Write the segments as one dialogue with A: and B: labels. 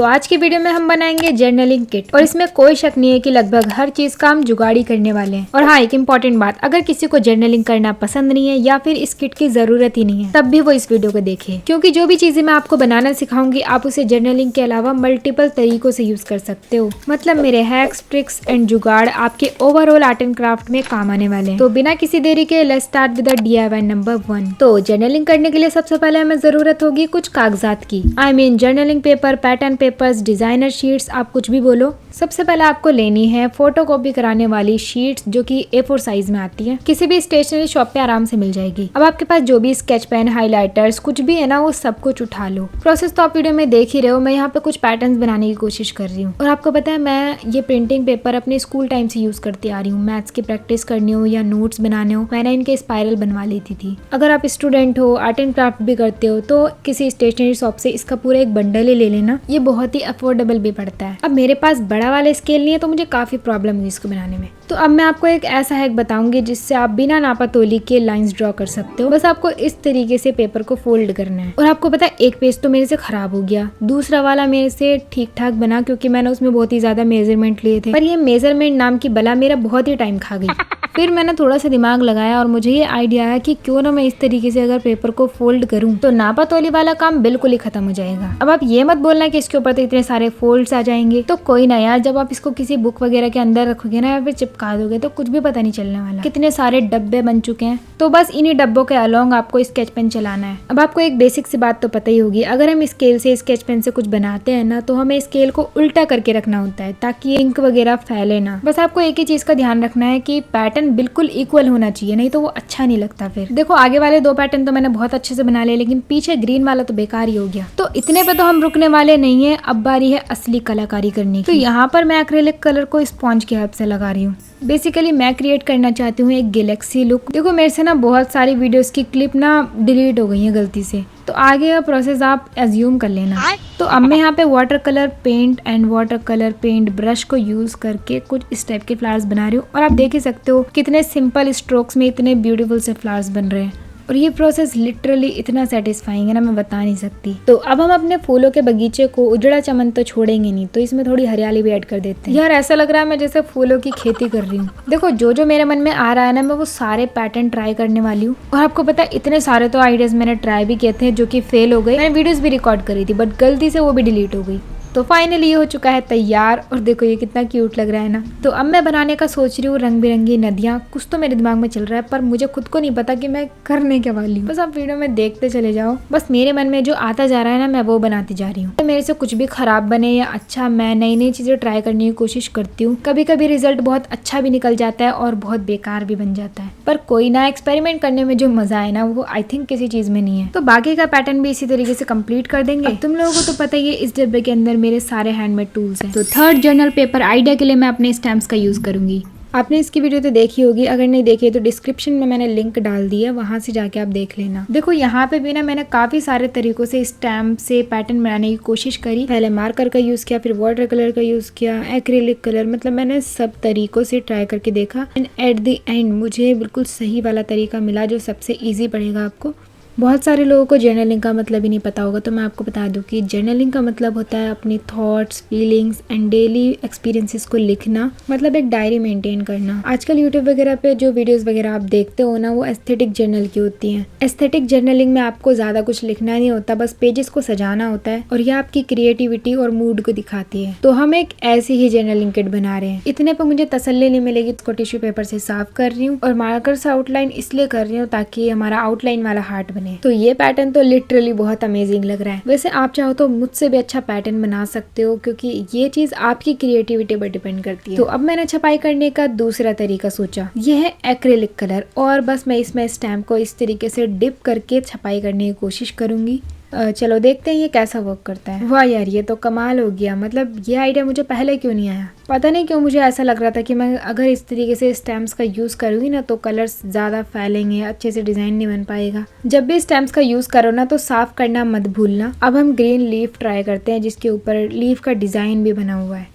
A: तो आज की वीडियो में हम बनाएंगे जर्नलिंग किट और इसमें कोई शक नहीं है कि लगभग हर चीज का हम जुगाड़ी करने वाले हैं। और हाँ, एक इम्पॉर्टेंट बात, अगर किसी को जर्नलिंग करना पसंद नहीं है या फिर इस किट की जरूरत ही नहीं है तब भी वो इस वीडियो को देखे, क्योंकि जो भी चीजें मैं आपको बनाना सिखाऊंगी आप उसे जर्नलिंग के अलावा मल्टीपल तरीकों से यूज कर सकते हो। मतलब मेरे हैक्स, ट्रिक्स एंड जुगाड़ आपके ओवरऑल आर्ट एंड क्राफ्ट में काम आने वाले हैं। तो बिना किसी देरी के let's start with the DIY number 1। तो जर्नलिंग करने के लिए सबसे पहले हमें जरूरत होगी कुछ कागजात की। I mean journaling paper, pattern papers, designer sheets, आप कुछ भी बोलो। सबसे पहले आपको लेनी है फोटोकॉपी कराने वाली शीट्स जो कि A4 साइज में आती है। किसी भी स्टेशनरी शॉप पे आराम से मिल जाएगी। अब आपके पास जो भी स्केच पेन, हाइलाइटर्स कुछ भी है ना, वो सब कुछ उठा लो। प्रोसेस तो आप वीडियो में देख ही रहे हो। मैं यहाँ पे कुछ पैटर्न्स बनाने की कोशिश कर रही हूँ। और आपको पता है मैं ये प्रिंटिंग पेपर अपने स्कूल टाइम से यूज करती आ रही हूँ। मैथ्स की प्रैक्टिस करनी हो या नोट्स बनाने हो, मैंने इनके स्पाइरल बनवा लेती थी। अगर आप स्टूडेंट हो, आर्ट एंड क्राफ्ट भी करते हो तो किसी स्टेशनरी शॉप से इसका पूरा एक बंडल ही ले लेना। ये बहुत ही अफोर्डेबल भी पड़ता है। अब मेरे पास बड़ा वाला स्केल नहीं है तो मुझे काफी प्रॉब्लम हुई इसको बनाने में। तो अब मैं आपको एक ऐसा हैक बताऊंगी जिससे आप बिना नापातोली के लाइंस ड्रॉ कर सकते हो। बस आपको इस तरीके से पेपर को फोल्ड करना है। और आपको पता है एक पेज तो मेरे से खराब हो गया, दूसरा वाला मेरे से ठीक ठाक बना क्योंकि मैंने उसमें बहुत ही ज्यादा मेजरमेंट लिए थे। पर ये मेजरमेंट नाम की बला मेरा बहुत ही टाइम खा गई। फिर मैंने थोड़ा सा दिमाग लगाया और मुझे ये आइडिया आया कि क्यों ना मैं इस तरीके से अगर पेपर को फोल्ड करूं तो नापातोली वाला काम बिल्कुल ही खत्म हो जाएगा। अब आप ये मत बोलना कि इसके ऊपर तो इतने सारे फोल्ड्स आ जाएंगे। तो कोई ना यार, जब आप इसको किसी बुक वगैरह के अंदर रखोगे ना या फिर चिपका दोगे तो कुछ भी पता नहीं चलने वाला। कितने सारे डब्बे बन चुके हैं। तो बस इन्हीं डब्बों के अलोंग आपको स्केच पेन चलाना है। अब आपको एक बेसिक सी बात तो पता ही होगी, अगर हम स्केल से स्केच पेन से कुछ बनाते हैं ना तो हमें स्केल को उल्टा करके रखना होता है ताकि इंक वगैरह फैले ना। बस आपको एक ही चीज का ध्यान रखना है कि पैटर्न बिल्कुल इक्वल होना चाहिए, नहीं तो वो अच्छा नहीं लगता। फिर देखो आगे वाले दो पैटर्न तो मैंने बहुत अच्छे से बना लिए, लेकिन पीछे ग्रीन वाला तो बेकार ही हो गया। तो इतने पे तो हम रुकने वाले नहीं है, अब बारी है असली कलाकारी करने की। तो यहाँ पर मैं एक्रेलिक कलर को स्पॉन्ज की हेल्प से लगा रही हूँ। बेसिकली मैं क्रिएट करना चाहती हूँ एक गैलेक्सी लुक। देखो मेरे से ना बहुत सारी वीडियोस की क्लिप ना डिलीट हो गई है गलती से, तो आगे का प्रोसेस आप एज्यूम कर लेना। तो अब मैं यहाँ पे water colour paint and water colour paint brush को यूज करके कुछ इस टाइप के फ्लावर्स बना रही हूँ। और आप देख ही सकते हो कितने सिंपल स्ट्रोक्स में इतने ब्यूटीफुल से फ्लावर्स बन रहे हैं। और ये प्रोसेस लिटरली इतना सेटिस्फाइंग है ना, मैं बता नहीं सकती। तो अब हम अपने फूलों के बगीचे को उजड़ा चमन तो छोड़ेंगे नहीं, तो इसमें थोड़ी हरियाली भी ऐड कर देते हैं। यार ऐसा लग रहा है मैं जैसे फूलों की खेती कर रही हूँ। देखो जो जो मेरे मन में आ रहा है ना, मैं वो सारे पैटर्न ट्राई करने वाली हूँ। और आपको पता है इतने सारे तो आइडियाज मैंने ट्राई भी किए थे जो कि फेल हो गए। मैंने वीडियोज भी रिकॉर्ड करी थी बट गलती से वो भी डिलीट हो गई। तो फाइनली ये हो चुका है तैयार। और देखो ये कितना क्यूट लग रहा है ना। तो अब मैं बनाने का सोच रही हूँ रंग बिरंगी नदियाँ। कुछ तो मेरे दिमाग में चल रहा है पर मुझे खुद को नहीं पता कि मैं करने क्या वाली हूँ। बस आप वीडियो में देखते चले जाओ। बस मेरे मन में जो आता जा रहा है ना, मैं वो बनाती जा रही हूँ। तो मेरे से कुछ भी खराब बने या अच्छा, मैं नई नई चीजें ट्राई करने की कोशिश करती हूँ। कभी कभी रिजल्ट बहुत अच्छा भी निकल जाता है और बहुत बेकार भी बन जाता है। पर कोई ना, एक्सपेरिमेंट करने में जो मजा है ना वो आई थिंक किसी चीज में नहीं है। तो बाकी का पैटर्न भी इसी तरीके से कंप्लीट कर देंगे। तुम लोगों को तो पता ही है इस डब्बे के अंदर मेरे सारे हैंडमेड टूल्स हैं। तो थर्ड जर्नल पेपर आइडिया के लिए मैं अपने स्टैम्प्स का यूज करूंगी। आपने इसकी वीडियो तो देखी होगी, अगर नहीं देखी है तो डिस्क्रिप्शन में मैंने लिंक डाल दी है, वहां से जाके आप देख लेना। देखो यहाँ पे भी ना मैंने काफी सारे तरीकों से स्टैम्प से पैटर्न बनाने की कोशिश करी। पहले मार्कर का यूज किया, फिर वाटर कलर का यूज किया, एक्रिलिक कलर, मतलब मैंने सब तरीकों से ट्राई करके देखा। एंड एट द एंड मुझे बिल्कुल सही वाला तरीका मिला जो सबसे ईजी पड़ेगा आपको। बहुत सारे लोगों को जर्नलिंग का मतलब ही नहीं पता होगा, तो मैं आपको बता दूं कि जर्नलिंग का मतलब होता है अपनी thoughts, feelings and daily experiences को लिखना, मतलब एक डायरी मेंटेन करना। आजकल यूट्यूब वगैरह पे जो वीडियोस वगैरह आप देखते हो ना, वो एस्थेटिक जर्नल की होती हैं। एस्थेटिक जर्नलिंग में आपको ज्यादा कुछ लिखना नहीं होता, बस पेजेस को सजाना होता है और ये आपकी क्रिएटिविटी और मूड को दिखाती है। तो हम एक ऐसी ही जर्नलिंग किट बना रहे हैं। इतने पे मुझे तसल्ली नहीं मिलेगी, इसको टिश्यू पेपर से साफ कर रही हूँ और मार्कर से आउटलाइन इसलिए कर रही हूँ ताकि हमारा आउटलाइन वाला हार्ट बने। तो ये पैटर्न तो लिटरली बहुत अमेजिंग लग रहा है। वैसे आप चाहो तो मुझसे भी अच्छा पैटर्न बना सकते हो, क्योंकि ये चीज आपकी क्रिएटिविटी पर डिपेंड करती है। तो अब मैंने छपाई करने का दूसरा तरीका सोचा, ये है एक्रिलिक कलर। और बस मैं इसमें स्टैम्प को इस तरीके से डिप करके छपाई करने की कोशिश करूंगी। चलो देखते हैं ये कैसा वर्क करता है। वाह यार ये तो कमाल हो गया। मतलब ये आइडिया मुझे पहले क्यों नहीं आया, पता नहीं क्यों मुझे ऐसा लग रहा था कि मैं अगर इस तरीके से स्टैम्प्स का यूज करूंगी ना तो कलर्स ज्यादा फैलेंगे, अच्छे से डिजाइन नहीं बन पाएगा। जब भी स्टैम्प्स का यूज करो ना तो साफ करना मत भूलना। अब हम ग्रीन लीफ ट्राई करते हैं जिसके ऊपर लीफ का डिजाइन भी बना हुआ है।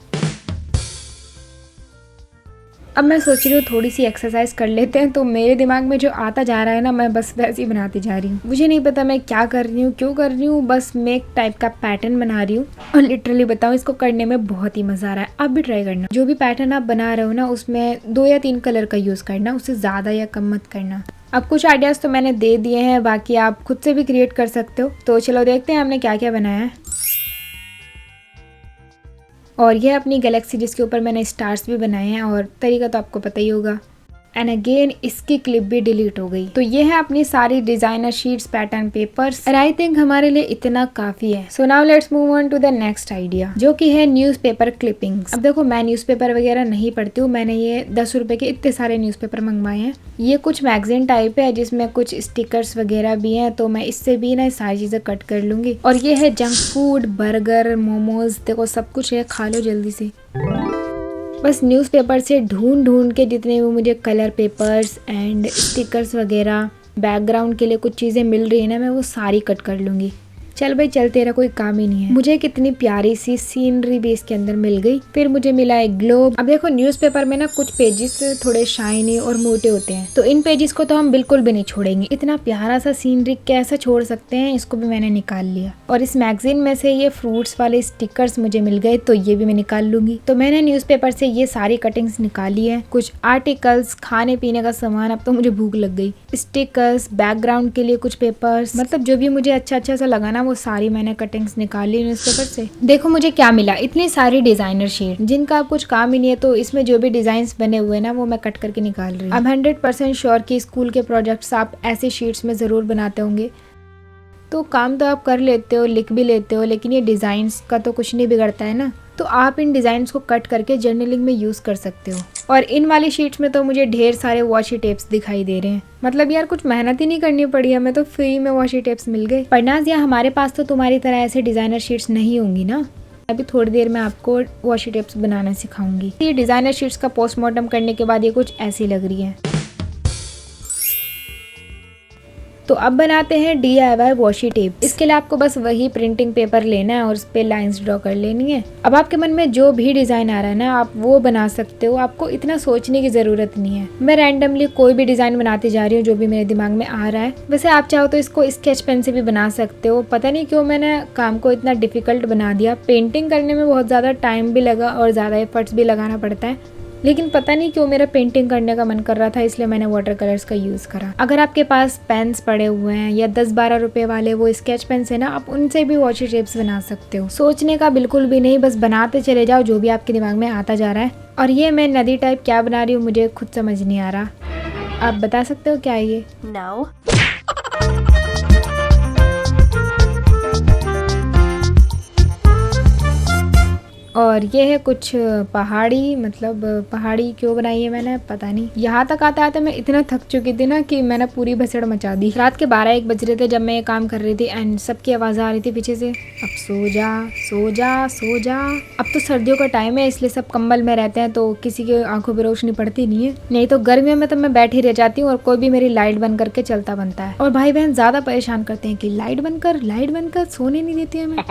A: अब मैं सोच रही हूँ थोड़ी सी एक्सरसाइज कर लेते हैं। तो मेरे दिमाग में जो आता जा रहा है ना, मैं बस वैसे ही बनाती जा रही हूँ। मुझे नहीं पता मैं क्या कर रही हूँ, क्यों कर रही हूँ, बस मैं एक टाइप का पैटर्न बना रही हूँ। और लिटरली बताऊँ, इसको करने में बहुत ही मजा आ रहा है। आप भी ट्राई करना। जो भी पैटर्न आप बना रहे हो ना, उसमें 2 या 3 कलर का यूज करना, उससे ज्यादा या कम मत करना। अब कुछ आइडियाज तो मैंने दे दिए हैं, बाकी आप खुद से भी क्रिएट कर सकते हो। तो चलो देखते हैं हमने क्या क्या बनाया है। और यह अपनी गैलेक्सी जिसके ऊपर मैंने स्टार्स भी बनाए हैं, और तरीका तो आपको पता ही होगा। एंड अगेन इसकी क्लिप भी डिलीट हो गई। तो ये है अपनी सारी designer sheets, pattern papers, and I think हमारे लिए इतना काफी है। So now let's move on to the next idea, जो कि है न्यूज़पेपर क्लिपिंग्स। अब देखो, मैं न्यूज़पेपर वगैरह नहीं पढ़ती हूँ। मैंने ये 10 रुपए के इतने सारे न्यूज़पेपर मंगवाए हैं। ये कुछ मैगजीन टाइप है जिसमें कुछ स्टिकर्स वगैरह भी हैं, तो मैं इससे भी ना सारी चीजें कट कर लूंगी। और ये है जंक फूड, बर्गर, मोमोज, देखो सब कुछ है, खा लो जल्दी से। बस न्यूज़पेपर से ढूंढ के जितने भी मुझे कलर पेपर्स एंड स्टिकर्स वगैरह, बैकग्राउंड के लिए कुछ चीज़ें मिल रही है ना, मैं वो सारी कट कर लूँगी। चल भाई चल, तेरा कोई काम ही नहीं है। मुझे कितनी प्यारी सी सीनरी भी इसके अंदर मिल गई। फिर मुझे मिला एक ग्लोब। अब देखो, न्यूज़पेपर में ना कुछ पेजेस थोड़े शाइनी और मोटे होते हैं, तो इन पेजेस को तो हम बिल्कुल भी नहीं छोड़ेंगे। इतना प्यारा सा सीनरी कैसे छोड़ सकते हैं, इसको भी मैंने निकाल लिया। और इस मैगजीन में से ये फ्रूट्स वाले स्टिकर्स मुझे मिल गए, तो ये भी मैं निकाल लूंगी। तो मैंने न्यूज़पेपर से ये सारी कटिंग्स निकाली है। कुछ आर्टिकल्स, खाने पीने का सामान, अब तो मुझे भूख लग गई, स्टिकर्स, बैकग्राउंड के लिए कुछ पेपर्स, मतलब जो भी मुझे अच्छा अच्छा सा लगा ना, वो सारी मैंने कटिंग्स निकाली न्यूज़पेपर से। देखो मुझे क्या मिला, इतनी सारी डिजाइनर शीट जिनका कुछ काम ही नहीं है। तो इसमें जो भी डिजाइन्स बने हुए ना, वो मैं कट करके निकाल रही हूँ। अब 100% श्योर कि स्कूल के प्रोजेक्ट्स आप ऐसी शीट्स में जरूर बनाते होंगे। तो काम तो आप कर लेते हो, लिख भी लेते हो, लेकिन ये डिजाइन्स का तो कुछ नहीं बिगड़ता है ना। तो आप इन डिजाइन्स को कट करके जर्नलिंग में यूज कर सकते हो। और इन वाली शीट्स में तो मुझे ढेर सारे वॉशी टेप्स दिखाई दे रहे हैं। मतलब यार कुछ मेहनत ही नहीं करनी पड़ी, हमें तो फ्री में वॉशी टेप्स मिल गए। पर नाज़िया, हमारे पास तो तुम्हारी तरह ऐसे डिजाइनर शीट्स नहीं होंगी ना। अभी थोड़ी देर में आपको वॉशी टेप्स बनाना सिखाऊंगी। ये डिजाइनर शीट्स का पोस्टमार्टम करने के बाद ये कुछ ऐसी लग रही है। तो अब बनाते हैं DIY वॉशी टेप। इसके लिए आपको बस वही प्रिंटिंग पेपर लेना है और उस पे लाइंस ड्रॉ कर लेनी है। अब आपके मन में जो भी डिजाइन आ रहा है ना, आप वो बना सकते हो। आपको इतना सोचने की जरूरत नहीं है। मैं रैंडमली कोई भी डिजाइन बनाती जा रही हूँ जो भी मेरे दिमाग में आ रहा है। वैसे आप चाहो तो इसको स्केच पेन से भी बना सकते हो। पता नहीं क्यों मैंने काम को इतना डिफिकल्ट बना दिया। पेंटिंग करने में बहुत ज्यादा टाइम भी लगा और ज्यादा एफर्ट्स भी लगाना पड़ता है, लेकिन पता नहीं क्यों मेरा पेंटिंग करने का मन कर रहा था, इसलिए मैंने वाटर कलर्स का यूज़ करा। अगर आपके पास पेन्स पड़े हुए हैं या 10-12 रुपए वाले वो स्केच पेन्स है ना, आप उनसे भी वॉशी टेप्स बना सकते हो। सोचने का बिल्कुल भी नहीं, बस बनाते चले जाओ जो भी आपके दिमाग में आता जा रहा है। और ये मैं नदी टाइप क्या बना रही हूँ, मुझे खुद समझ नहीं आ रहा। आप बता सकते हो क्या है ये?
B: No.
A: और ये है कुछ पहाड़ी, मतलब पहाड़ी क्यों बनाई है मैंने पता नहीं। यहाँ तक आते आते मैं इतना थक चुकी थी ना कि मैंने पूरी भसड़ मचा दी। रात के 12-1 बज रहे थे जब मैं ये काम कर रही थी एंड सबकी आवाज़ आ रही थी पीछे से, अब सो जा सो जा सो जा। अब तो सर्दियों का टाइम है, इसलिए सब कंबल में रहते हैं, तो किसी की आंखों पर रोशनी पड़ती नहीं है। नहीं तो गर्मियों में तो मैं बैठी रह जाती हूँ और कोई भी मेरी लाइट बंद करके चलता बनता है। और भाई बहन ज्यादा परेशान करते हैं कि लाइट बंद कर, सोने नहीं देती हमें।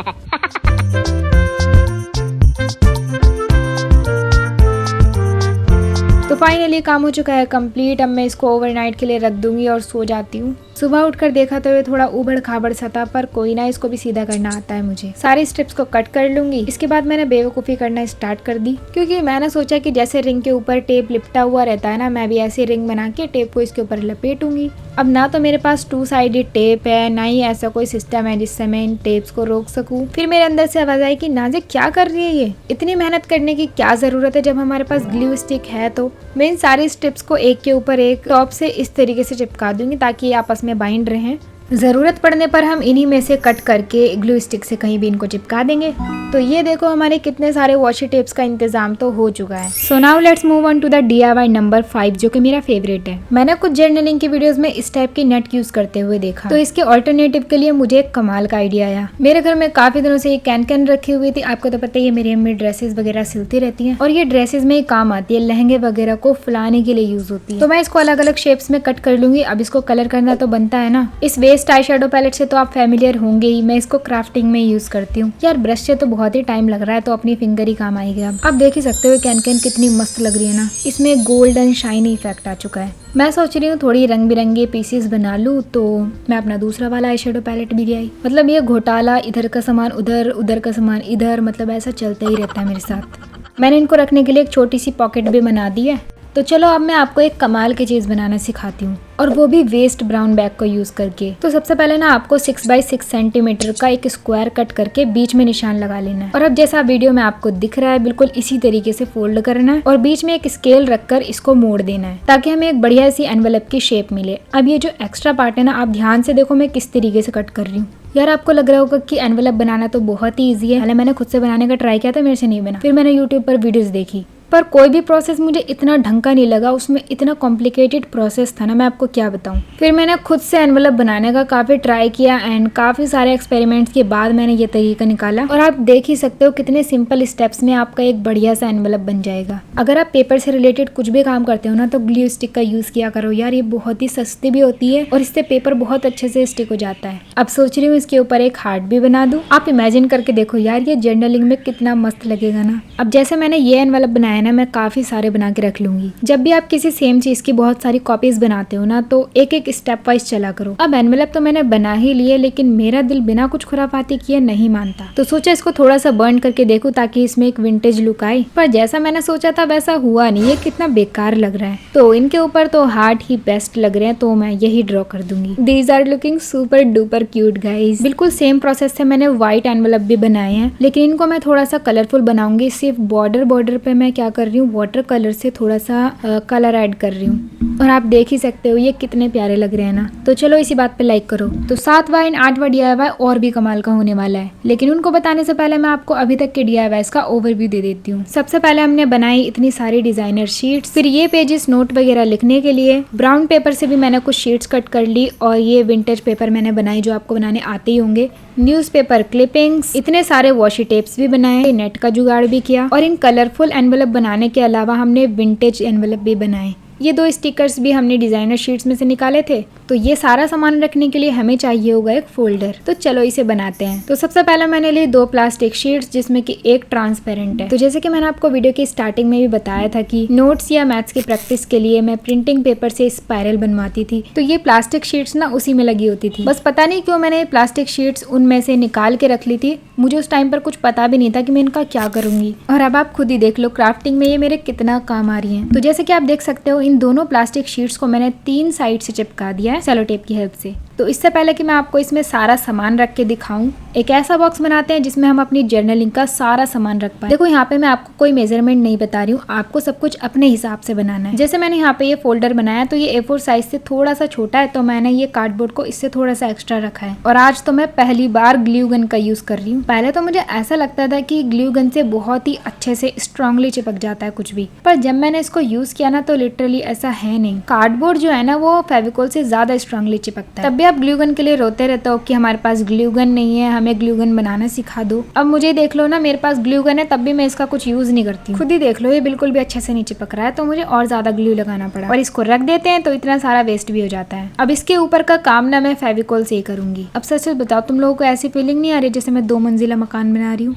A: तो फाइनली काम हो चुका है कंप्लीट। अब मैं इसको ओवरनाइट के लिए रख दूंगी और सो जाती हूँ। सुबह उठकर देखा तो ये थोड़ा उबड़ खाबड़ सतह, पर कोई ना, इसको भी सीधा करना आता है मुझे। सारे स्ट्रिप्स को कट कर लूंगी। इसके बाद मैंने बेवकूफ़ी करना स्टार्ट कर दी, क्योंकि मैंने सोचा कि जैसे रिंग के ऊपर टेप लिपटा हुआ रहता है ना, मैं भी ऐसे रिंग बना के टेप को इसके ऊपर लपेटूंगी। अब ना तो मेरे पास 2 साइडेड टेप है, ना ही ऐसा कोई सिस्टम है जिससे मैं इन टेप्स को रोक सकूं। फिर मेरे अंदर से आवाज आई कि नाज़िया क्या कर रही है, ये इतनी मेहनत करने की क्या जरूरत है जब हमारे पास ग्लू स्टिक है। तो मैं इन सारी स्ट्रिप्स को एक के ऊपर एक टॉप से इस तरीके से चिपका दूंगी ताकि ये आपस में बाइंड रहें। जरूरत पड़ने पर हम इन्हीं में से कट करके ग्लू स्टिक से कहीं भी इनको चिपका देंगे। तो ये देखो हमारे कितने सारे वॉशी टेप्स का इंतजाम तो हो चुका है। So now let's move on to the DIY number 5, जो कि मेरा फेवरेट है। मैंने कुछ जर्नलिंग की वीडियोस में इस टाइप की नेट यूज करते हुए देखा, तो इसके ऑल्टरनेटिव के लिए मुझे एक कमाल का आइडिया आया। मेरे घर में काफी दिनों से ये कैन रखी हुई थी। आपको तो पता ही है मेरी अम्मी ड्रेसेस वगैरह सिलती रहती है और ये ड्रेसेस में काम आती है, लहंगे वगैरह को फुलाने के लिए यूज होती है। तो मैं इसको अलग अलग शेप्स में कट कर लूंगी। अब इसको कलर करना तो बनता है ना, इस वे बेस्ट आई शेडो पैलेट से तो आप फैमिलियर होंगे ही, मैं इसको क्राफ्टिंग में यूज करती हूँ। यार ब्रश से तो बहुत ही टाइम लग रहा है, तो अपनी फिंगर ही काम आएगी। अब आप देख ही सकते हो कैन कितनी मस्त लग रही है ना, इसमें गोल्डन शाइनी इफेक्ट आ चुका है। मैं सोच रही हूँ थोड़ी रंग बिरंगे पीसेस बना लूँ, तो मैं अपना दूसरा वाला आई शेडो पैलेट भी ले आई। मतलब ये घोटाला, इधर का सामान उधर, उधर का सामान इधर, मतलब ऐसा चलता ही रहता है मेरे साथ। मैंने इनको रखने के लिए एक छोटी सी पॉकेट भी बना दी है। तो चलो अब मैं आपको एक कमाल की चीज़ बनाना सिखाती हूँ, और वो भी वेस्ट ब्राउन बैग को यूज़ करके। तो सबसे पहले ना आपको 6 बाई 6 सेंटीमीटर का एक स्क्वायर कट करके बीच में निशान लगा लेना है। और अब जैसा वीडियो में आपको दिख रहा है बिल्कुल इसी तरीके से फोल्ड करना है और बीच में एक स्केल रखकर इसको मोड़ देना है, ताकि हमें एक बढ़िया सी एनवेलप की शेप मिले। अब ये जो एक्स्ट्रा पार्ट है ना, आप ध्यान से देखो मैं किस तरीके से कट कर रही हूँ। यार आपको लग रहा होगा कि एनवेलप बनाना तो बहुत ही ईजी है। पहले मैंने खुद से बनाने का ट्राई किया था, मेरे से नहीं बना। फिर मैंने यूट्यूब पर वीडियोस देखी, पर कोई भी प्रोसेस मुझे इतना ढंग का नहीं लगा, उसमें इतना कॉम्प्लिकेटेड प्रोसेस था ना, मैं आपको क्या बताऊं। फिर मैंने खुद से एनवेलप बनाने का काफी ट्राई किया एंड काफी सारे एक्सपेरिमेंट्स के बाद मैंने ये तरीका निकाला। और आप देख ही सकते हो कितने सिंपल स्टेप्स में आपका एक बढ़िया सा एनवेलप बन जाएगा। अगर आप पेपर से रिलेटेड कुछ भी काम करते हो ना, तो ग्लू स्टिक का यूज किया करो यार, ये बहुत ही सस्ती भी होती है और इससे पेपर बहुत अच्छे से स्टिक हो जाता है। अब सोच रही हूँ इसके ऊपर एक हार्ट भी बना दूं। आप इमेजिन करके देखो यार, ये जर्नलिंग में कितना मस्त लगेगा ना। अब जैसे मैंने ये एनवेलप बनाया ना, मैं काफी सारे बना के रख लूंगी। जब भी आप किसी सेम चीज की बहुत सारी कॉपीज बनाते हो ना, तो एक एक स्टेप वाइज चला करो। अब एनवेलप तो मैंने बना ही लिए, लेकिन मेरा दिल बिना कुछ खुराफाती किए नहीं मानता, तो सोचा इसको थोड़ा सा बर्न करके देखूं ताकि इसमें एक विंटेज लुक आए। पर जैसा मैंने सोचा था वैसा हुआ नहीं, ये कितना बेकार लग रहा है। तो इनके ऊपर तो हार्ट ही बेस्ट लग रहे हैं, तो मैं यही ड्रॉ कर दूंगी। These are looking super duper cute guys. बिल्कुल सेम प्रोसेस से मैंने व्हाइट एनवेलप भी बनाए हैं, लेकिन इनको मैं थोड़ा सा कलरफुल बनाऊंगी। सिर्फ बॉर्डर पे मैं क्या कर रही हूँ, वाटर कलर से थोड़ा सा कलर ऐड कर रही हूँ, और आप देख ही सकते हो ये कितने प्यारे लग रहे हैं ना। तो चलो इसी बात पे लाइक करो। तो 7वां एंड 8वां DIY और भी कमाल का होने वाला है, लेकिन उनको बताने से पहले मैं आपको अभी तक के DIYs का ओवरव्यू दे देती हूँ। सबसे पहले हमने बनाई इतनी सारी डिजाइनर शीट्स, फिर ये पेजेस नोट वगैरह लिखने के लिए। ब्राउन पेपर से भी मैंने कुछ शीट्स कट कर ली, और ये विंटेज पेपर मैंने बनाई जो आपको बनाने आते ही होंगे। न्यूज़पेपर क्लिपिंग्स, इतने सारे वॉशी टेप्स भी बनाए, नेट का जुगाड़ भी किया, और इन कलरफुल एनवेलप बनाने के अलावा हमने विंटेज एनवेलप भी बनाए। ये 2 स्टिकर्स भी हमने डिजाइनर शीट्स में से निकाले थे। तो ये सारा सामान रखने के लिए हमें चाहिए होगा एक फोल्डर। तो चलो इसे बनाते हैं। तो सबसे पहले मैंने ली 2 प्लास्टिक शीट्स, जिसमें कि एक ट्रांसपेरेंट है। तो जैसे कि मैंने आपको वीडियो की स्टार्टिंग में भी बताया था कि नोट्स या मैथ्स की प्रैक्टिस के लिए मैं प्रिंटिंग पेपर से स्पाइरल बनवाती थी, तो ये प्लास्टिक शीट्स ना उसी में लगी होती थी। बस पता नहीं क्यों मैंने प्लास्टिक शीट्स उनमें से निकाल के रख ली थी। मुझे उस टाइम पर कुछ पता भी नहीं था कि मैं इनका क्या करूंगी, और अब आप खुद ही देख लो क्राफ्टिंग में ये मेरे कितना काम आ रही है। तो जैसे कि आप देख सकते हो, इन दोनों प्लास्टिक शीट्स को मैंने 3 साइड से चिपका दिया है सेलो टेप की हेल्प से। तो इससे पहले कि मैं आपको इसमें सारा सामान रख के दिखाऊं, एक ऐसा बॉक्स बनाते हैं जिसमें हम अपनी जर्नलिंग का सारा सामान रख पाए। देखो यहाँ पे मैं आपको कोई मेजरमेंट नहीं बता रही हूँ, आपको सब कुछ अपने हिसाब से बनाना है। जैसे मैंने यहाँ पे ये फोल्डर बनाया, तो ये A4 साइज से थोड़ा सा छोटा है, तो मैंने ये कार्डबोर्ड को इससे थोड़ा सा एक्स्ट्रा रखा है। और आज तो मैं पहली बार ग्लू गन का यूज कर रही हूँ। पहले तो मुझे ऐसा लगता था कि ग्लू गन से बहुत ही अच्छे से स्ट्रांगली चिपक जाता है कुछ भी, पर जब मैंने इसको यूज किया ना, तो लिटरली ऐसा है नहीं। कार्डबोर्ड जो है ना, वो फेविकोल से ज्यादा स्ट्रांगली चिपकता है। तब भी आप ग्लू गन के लिए रोते रहते हो कि हमारे पास ग्लू गन नहीं है, हमें ग्लू गन बनाना सिखा दो। अब मुझे देख लो ना, मेरे पास ग्लू गन है, तब भी मैं इसका कुछ यूज नहीं करती। खुद ही देख लो, ये बिल्कुल भी अच्छे से नहीं चिपक रहा है, तो मुझे और ज्यादा ग्लू लगाना पड़ा। और इसको रख देते हैं तो इतना सारा वेस्ट भी हो जाता है। अब इसके ऊपर का काम ना मैं फेविकोल से ही करूंगी। अब सच बताओ, तुम लोगों को ऐसी फीलिंग नहीं आ रही जैसे मैं 2 मंजिला मकान बना रही हूँ?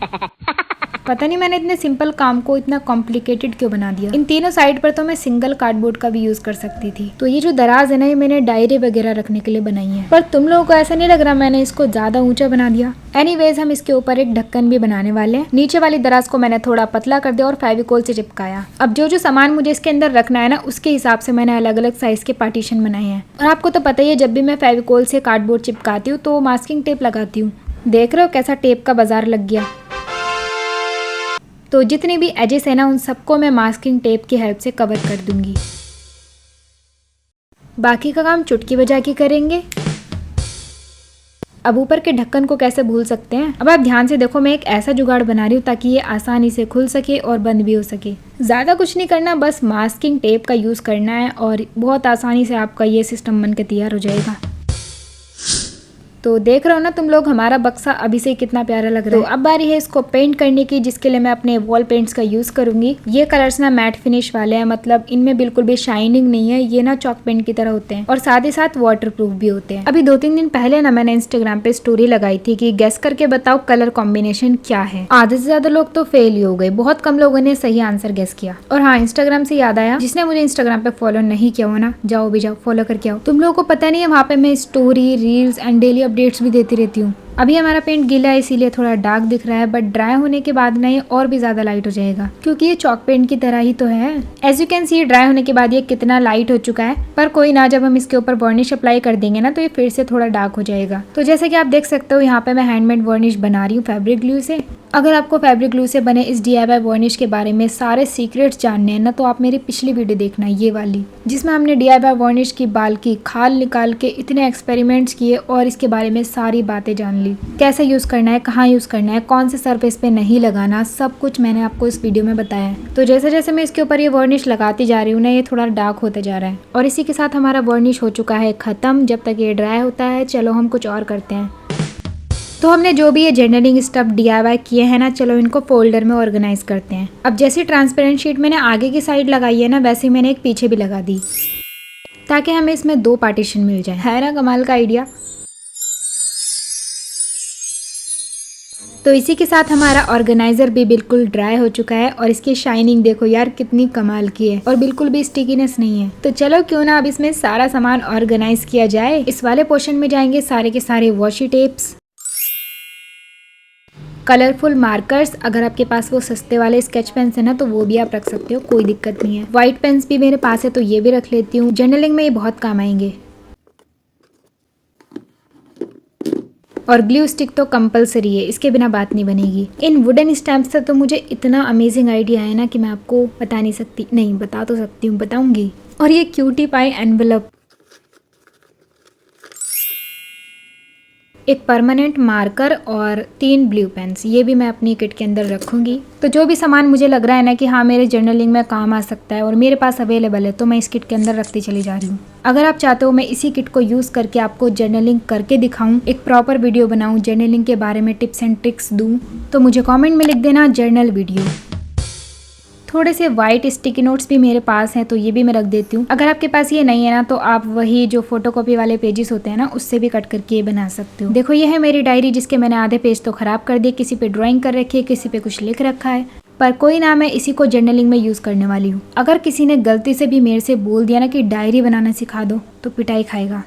A: पता नहीं मैंने इतने सिंपल काम को इतना कॉम्प्लिकेटेड क्यों बना दिया। इन तीनों साइड पर तो मैं सिंगल कार्डबोर्ड का भी यूज कर सकती थी। तो ये जो दराज है ना, ये मैंने डायरी वगैरह रखने के लिए बनाई है, पर तुम लोगों को ऐसा नहीं लग रहा मैंने इसको ज्यादा ऊंचा बना दिया? एनीवेज, हम इसके ऊपर एक ढक्कन भी बनाने वाले हैं। नीचे वाली दराज को मैंने थोड़ा पतला कर दिया और फेविकोल से चिपकाया। अब जो जो सामान मुझे इसके अंदर रखना है ना, उसके हिसाब से मैंने अलग अलग साइज के पार्टीशन बनाए हैं। और आपको तो पता ही है, जब भी मैं फेविकोल से कार्डबोर्ड चिपकाती हूँ तो मास्किंग टेप लगाती हूँ। देख रहे हो कैसा टेप का बाजार लग गया। तो जितनी भी एजेस है ना, उन सबको मैं मास्किंग टेप की हेल्प से कवर कर दूंगी। बाकी का काम चुटकी बजा के करेंगे। अब ऊपर के ढक्कन को कैसे भूल सकते हैं। अब आप ध्यान से देखो, मैं एक ऐसा जुगाड़ बना रही हूँ ताकि ये आसानी से खुल सके और बंद भी हो सके। ज़्यादा कुछ नहीं करना, बस मास्किंग टेप का यूज़ करना है और बहुत आसानी से आपका ये सिस्टम बन के तैयार हो जाएगा। तो देख रहे हो ना तुम लोग हमारा बक्सा अभी से कितना प्यारा लग रहा है। तो अब बारी है इसको पेंट करने की, जिसके लिए मैं अपने वॉल पेंट्स का यूज करूंगी। ये कलर्स ना मैट फिनिश वाले हैं, मतलब इनमें बिल्कुल भी शाइनिंग नहीं है, ये ना चॉक पेंट की तरह होते हैं और साथ ही साथ वाटर प्रूफ भी होते हैं। अभी 2-3 दिन पहले ना मैंने इंस्टाग्राम पे स्टोरी लगाई थी कि गेस करके बताओ कलर कॉम्बिनेशन क्या है। आधे से ज्यादा लोग तो फेल ही हो गए, बहुत कम लोगों ने सही आंसर गेस किया। और हाँ, इंस्टाग्राम से याद आया, जिसने मुझे इंस्टाग्राम पे फॉलो नहीं किया हो ना, जाओ भी जाओ, फॉलो करके आओ। तुम लोगों को पता नहीं है, वहाँ पे मैं story, reels and daily updates भी देती रहती हूँ। अभी हमारा पेंट गीला है इसीलिए थोड़ा डार्क दिख रहा है, बट ड्राई होने के बाद ना ये और भी ज्यादा लाइट हो जाएगा, क्योंकि ये चॉक पेंट की तरह ही तो है। As you can see, dry होने के बाद ये कितना लाइट हो चुका है। पर कोई ना, जब हम इसके ऊपर वार्निश अप्लाई कर देंगे ना तो ये फिर से थोड़ा डार्क हो जाएगा। तो जैसे कि आप देख सकते हो, यहाँ पे मैं हैंडमेड वार्निश बना रही हूँ फैब्रिक ग्लू से। अगर आपको फैब्रिक ग्लू से बने इस DIY वार्निश के बारे में सारे सीक्रेट्स जानने हैं ना, तो आप मेरी पिछली वीडियो देखना, ये वाली, जिसमें हमने DIY वार्निश की बाल की खाल निकाल के इतने एक्सपेरिमेंट्स किए और इसके बारे में सारी बातें जान ली। कैसे यूज करना है, कहाँ यूज करना है, कौन से सरफेस पे नहीं लगाना, सब कुछ मैंने आपको इस वीडियो में बताया है। तो जैसे जैसे मैं इसके ऊपर ये वार्निश लगाती जा रही हूँ ना, ये थोड़ा डार्क होता जा रहा है। और इसी के साथ हमारा वार्निश हो चुका है खत्म। जब तक ये ड्राई होता है, चलो हम कुछ और करते हैं। तो हमने जो भी ये जर्नलिंग स्टफ DIY किए हैं ना, चलो इनको फोल्डर में ऑर्गेनाइज करते हैं। अब जैसे ट्रांसपेरेंट शीट मैंने आगे की साइड लगाई है ना, वैसे मैंने एक पीछे भी लगा दी, ताकि हमें इसमें 2 पार्टीशन मिल जाए। है ना कमाल का आइडिया। तो इसी के साथ हमारा ऑर्गेनाइजर भी बिल्कुल ड्राई हो चुका है और इसकी शाइनिंग देखो यार कितनी कमाल की है और बिल्कुल भी स्टिकीनेस नहीं है। तो चलो क्यों ना अब इसमें सारा सामान ऑर्गेनाइज किया जाए। इस वाले पोर्शन में जाएंगे सारे के सारे वॉशी टेप्स, कलरफुल मार्कर्स, अगर आपके पास वो सस्ते वाले स्केच पेन्स है ना तो वो भी आप रख सकते हो, कोई दिक्कत नहीं है। व्हाइट पेन्स भी मेरे पास है तो ये भी रख लेती हूँ, जर्नलिंग में ये बहुत काम आएंगे। और ग्लू स्टिक तो कंपलसरी है, इसके बिना बात नहीं बनेगी। इन वुडन स्टैम्प्स से तो मुझे इतना अमेजिंग आइडिया है ना कि मैं आपको बता नहीं सकती, नहीं बता तो सकती हूँ, बताऊंगी। और ये क्यूटी पाई एनवेलप, एक परमानेंट मार्कर और 3 ब्लू पेन्स, ये भी मैं अपनी किट के अंदर रखूंगी। तो जो भी सामान मुझे लग रहा है ना कि हाँ मेरे जर्नलिंग में काम आ सकता है और मेरे पास अवेलेबल है, तो मैं इस किट के अंदर रखती चली जा रही हूँ। अगर आप चाहते हो मैं इसी किट को यूज़ करके आपको जर्नलिंग करके दिखाऊं, एक प्रॉपर वीडियो बनाऊं, जर्नलिंग के बारे में टिप्स एंड ट्रिक्स दूं, तो मुझे कमेंट में लिख देना जर्नल वीडियो। थोड़े से वाइट स्टिकी नोट्स भी मेरे पास हैं, तो ये भी मैं रख देती हूँ। अगर आपके पास ये नहीं है ना, तो आप वही जो फोटोकॉपी वाले पेजेस होते हैं ना, उससे भी कट करके ये बना सकते हो। देखो ये है मेरी डायरी, जिसके मैंने आधे पेज तो खराब कर दिए, किसी पे ड्राइंग कर रखी है, किसी पे कुछ लिख रखा है, पर कोई ना, मैं इसी को जर्नलिंग में यूज करने वाली हूँ। अगर किसी ने गलती से भी मेरे से बोल दिया ना कि डायरी बनाना सिखा दो, तो पिटाई खाएगा।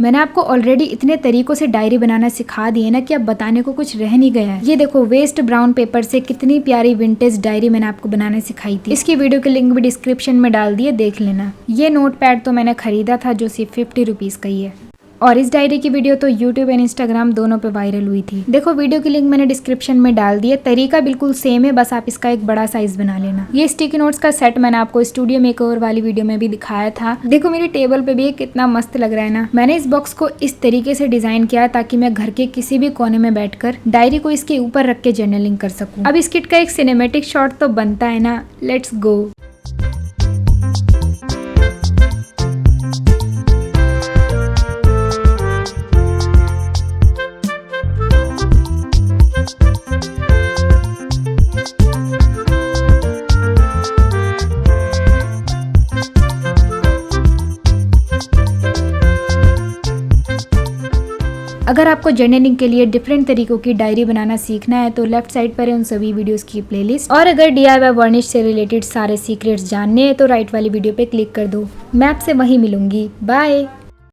A: मैंने आपको ऑलरेडी इतने तरीकों से डायरी बनाना सिखा दी है ना कि अब बताने को कुछ रह नहीं गया है। ये देखो वेस्ट ब्राउन पेपर से कितनी प्यारी विंटेज डायरी मैंने आपको बनाने सिखाई थी। इसकी वीडियो की लिंक भी डिस्क्रिप्शन में डाल दिए, देख लेना। ये नोटपैड तो मैंने खरीदा था, जो सिर्फ 50 रुपीज़ का ही है। और इस डायरी की वीडियो तो यूट्यूब एंड इंस्टाग्राम दोनों पे वायरल हुई थी। देखो वीडियो की लिंक मैंने डिस्क्रिप्शन में डाल दी है। तरीका बिल्कुल सेम है, बस आप इसका एक बड़ा साइज बना लेना। ये स्टिकी नोट्स का सेट मैंने आपको स्टूडियो मेकओवर वाली वीडियो में भी दिखाया था। देखो मेरी टेबल पे भी ये कितना मस्त लग रहा है ना। मैंने इस बॉक्स को इस तरीके से डिजाइन किया है ताकि मैं घर के किसी भी कोने में बैठकर डायरी को इसके ऊपर रख के जर्नलिंग कर सकूं। अब इस किट का एक सिनेमेटिक शॉट तो बनता है ना, लेट्स गो। अगर आपको जर्नलिंग के लिए डिफरेंट तरीकों की डायरी बनाना सीखना है तो लेफ्ट साइड पर है उन सभी वीडियोस की प्लेलिस्ट। और अगर DIY वार्निश से रिलेटेड सारे सीक्रेट्स जानने हैं तो राइट वाली वीडियो पे क्लिक कर दो। मैं आपसे वहीं मिलूंगी। बाय।